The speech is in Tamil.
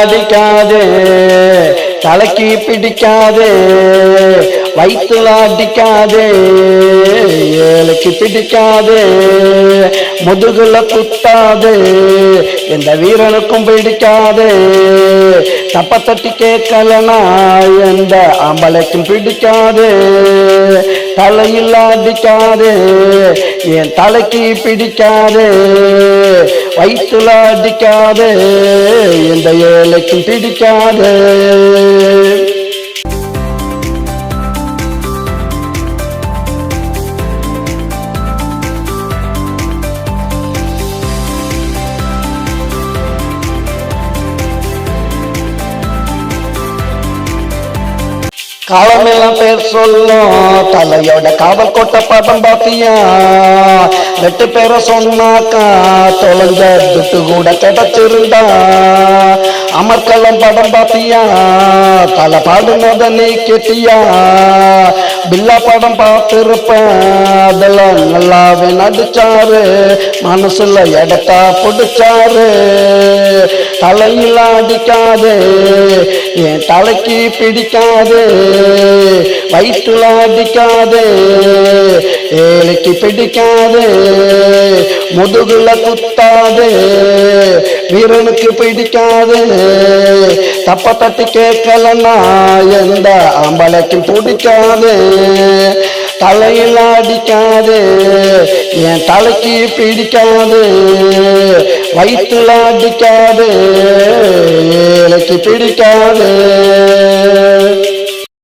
அடிக்காதே, தலைக்கு பிடிக்காதே, வயிற்றுல அடிக்காதே, ஏழைக்கு பிடிக்காதே, முதுகுல குத்தாதே, எந்த வீரனுக்கும் பிடிக்காதே, தப்ப தட்டி கேட்கலனா எந்த ஆம்பளைக்கும் பிடிக்காதே, தலையில் அடிக்காதே, என் தலைக்கு பிடிக்காதே, வயிற்றுல அடிக்காதே, எந்த ஏழைக்கும் பிடிக்காதே. காலமெல்லாம் பேர் சொல்லும் தலையோட காவல் கோட்டை படம் பாத்தியா, 2 பேரை சொன்னாக்கா தொலைஞ்ச துட்டு கூட கிடைச்சிருந்தா. அமர்கலம் படம் பாத்தியா, தலை பாடுனத நீ கேட்டியா, பில்லா படம் பார்த்திருப்பேன், அதெல்லாம் நல்லாவே நடிச்சாரு, மனசுல இடத்தா பிடிச்சாரு. தலையில் அடிக்காதே, என் தலைக்கு பிடிக்காதே, வயிற்றுல அடிக்காதே, ஏழைக்கு பிடிக்காதே, முதுகுல குத்தாதே, வீரனுக்கு பிடிக்காதே, தப்ப தட்டி கேட்கலன்னா எந்த ஆம்பளைக்கும் பிடிக்காதே. தலையில் அடிக்காதே, என் தலைக்கு பிடிக்காதே, வயிற்றுல அடிக்காதே, ஏழைக்கு பிடிக்காதே.